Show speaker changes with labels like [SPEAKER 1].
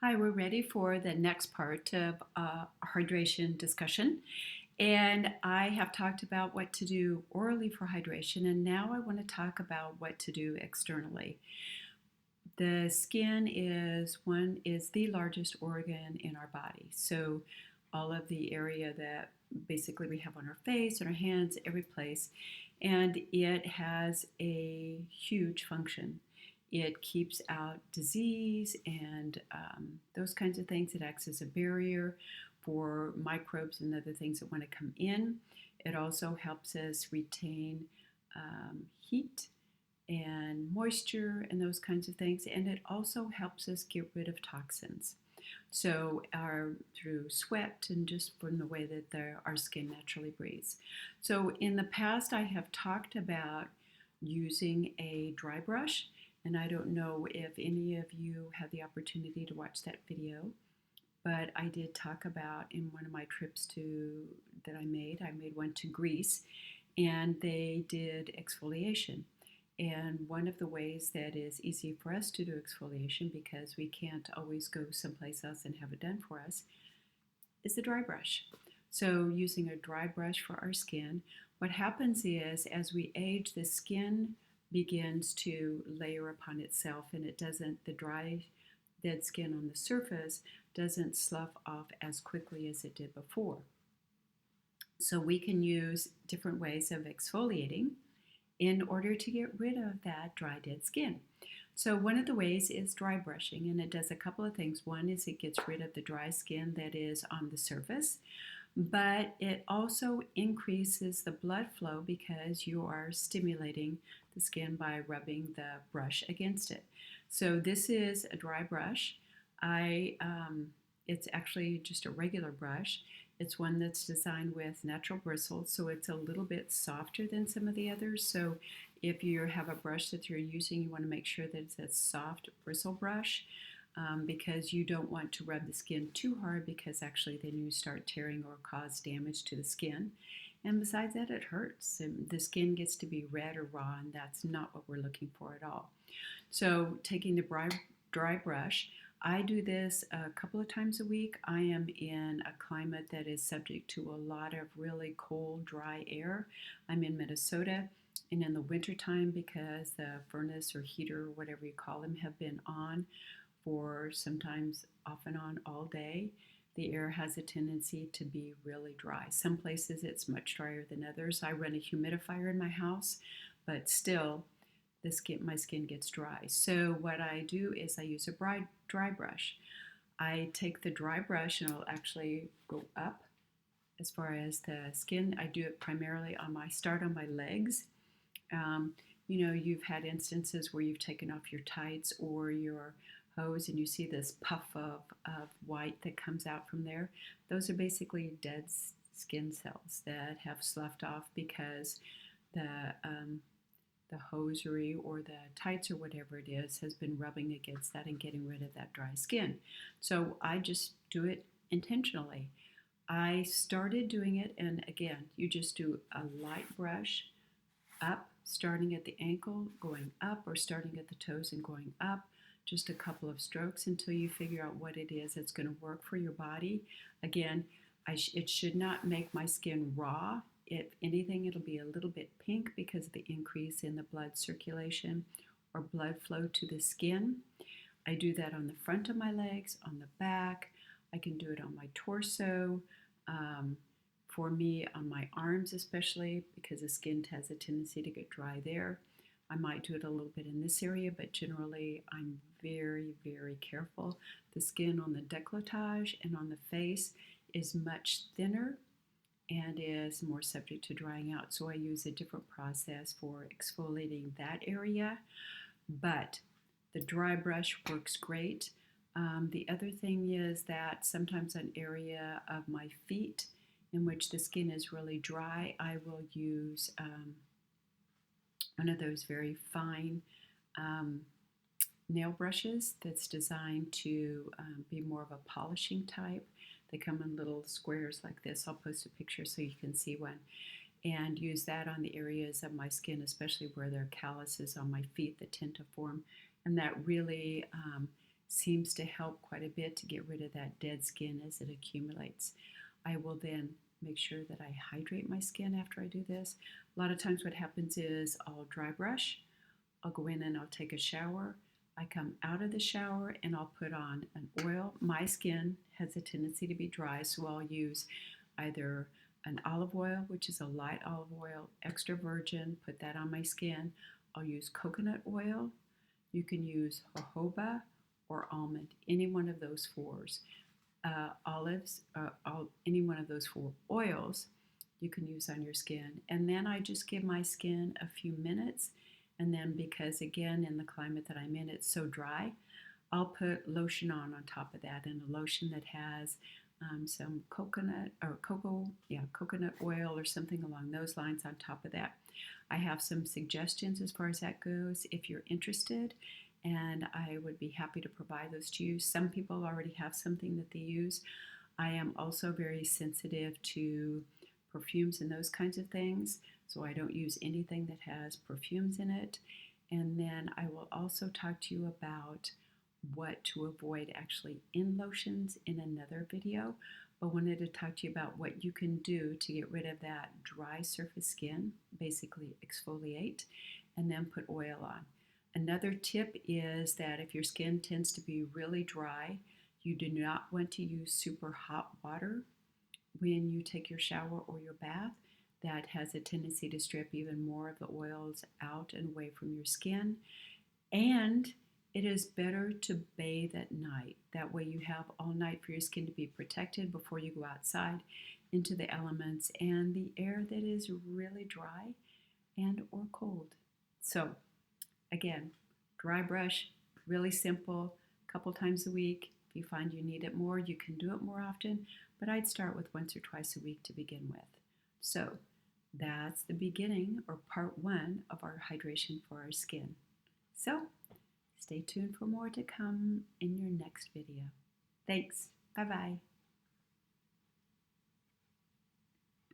[SPEAKER 1] Hi, we're ready for the next part of hydration discussion. And I have talked about what to do orally for hydration, and now I want to talk about what to do externally. The skin is the largest organ in our body. So all of the area that basically we have on our face, on our hands, every place, and it has a huge function. It keeps out disease and those kinds of things. It acts as a barrier for microbes and other things that want to come in. It also helps us retain heat and moisture and those kinds of things. And it also helps us get rid of toxins. So, through sweat and just from the way that our skin naturally breathes. So, in the past, I have talked about using a dry brush, and I don't know if any of you had the opportunity to watch that video, but I did talk about in one of my trips I made one to Greece, and they did exfoliation. And one of the ways that is easy for us to do exfoliation, because we can't always go someplace else and have it done for us, is the dry brush. So, using a dry brush for our skin, what happens is as we age, the skin begins to layer upon itself, and the dry, dead skin on the surface doesn't slough off as quickly as it did before. So, we can use different ways of exfoliating in order to get rid of that dry, dead skin. So, one of the ways is dry brushing, and it does a couple of things. One is it gets rid of the dry skin that is on the surface, but it also increases the blood flow because you are stimulating the skin by rubbing the brush against it. So, this is a dry brush. It's actually just a regular brush. It's one that's designed with natural bristles, so it's a little bit softer than some of the others. So if you have a brush that you're using, you want to make sure that it's a soft bristle brush, because you don't want to rub the skin too hard, because actually then you start tearing or cause damage to the skin. And besides that, it hurts. And the skin gets to be red or raw, and that's not what we're looking for at all. So taking the dry brush, I do this a couple of times a week. I am in a climate that is subject to a lot of really cold, dry air. I'm in Minnesota, and in the wintertime, because the furnace or heater, or whatever you call them, have been on for sometimes off and on all day, the air has a tendency to be really dry. Some places it's much drier than others. I run a humidifier in my house, but still, my skin gets dry. So what I do is I use a dry brush. I take the dry brush and I'll actually go up as far as the skin. I do it primarily start on my legs. You've had instances where you've taken off your tights or your hose and you see this puff of white that comes out from there. Those are basically dead skin cells that have sloughed off because the hosiery or the tights or whatever it is has been rubbing against that and getting rid of that dry skin. So I just do it intentionally. I started doing it, and again, you just do a light brush up, starting at the ankle, going up, or starting at the toes and going up. Just a couple of strokes until you figure out what it is that's going to work for your body. Again, it should not make my skin raw. If anything, it'll be a little bit pink because of the increase in the blood circulation or blood flow to the skin. I do that on the front of my legs, on the back. I can do it on my torso. For me, on my arms especially, because the skin has a tendency to get dry there. I might do it a little bit in this area, but generally I'm very, very careful. The skin on the décolletage and on the face is much thinner and is more subject to drying out. So I use a different process for exfoliating that area, but the dry brush works great. The other thing is that sometimes an area of my feet in which the skin is really dry, I will use one of those very fine nail brushes that's designed to be more of a polishing type. They come in little squares like this. I'll post a picture so you can see one. And use that on the areas of my skin, especially where there are calluses on my feet that tend to form. And that really seems to help quite a bit to get rid of that dead skin as it accumulates. I will then make sure that I hydrate my skin after I do this. A lot of times what happens is I'll dry brush, I'll go in and I'll take a shower. I come out of the shower and I'll put on an oil. My skin has a tendency to be dry, so I'll use either an olive oil, which is a light olive oil, extra virgin, put that on my skin. I'll use coconut oil. You can use jojoba or almond, any one of those fours. Olives, any one of those four oils you can use on your skin. And then I just give my skin a few minutes. And then because again, in the climate that I'm in, it's so dry, I'll put lotion on top of that, and a lotion that has some coconut or coconut oil or something along those lines on top of that. I have some suggestions as far as that goes if you're interested, and I would be happy to provide those to you. Some people already have something that they use. I am also very sensitive to perfumes and those kinds of things, so I don't use anything that has perfumes in it. And then I will also talk to you about what to avoid actually in lotions in another video, but wanted to talk to you about what you can do to get rid of that dry surface skin, basically exfoliate, and then put oil on. Another tip is that if your skin tends to be really dry, you do not want to use super hot water when you take your shower or your bath. That has a tendency to strip even more of the oils out and away from your skin. And it is better to bathe at night. That way you have all night for your skin to be protected before you go outside into the elements and the air that is really dry and or cold. So again, dry brush, really simple, a couple times a week. If you find you need it more, you can do it more often, but I'd start with once or twice a week to begin with. So that's the beginning or part one of our hydration for our skin. So stay tuned for more to come in your next video. Thanks. Bye-bye.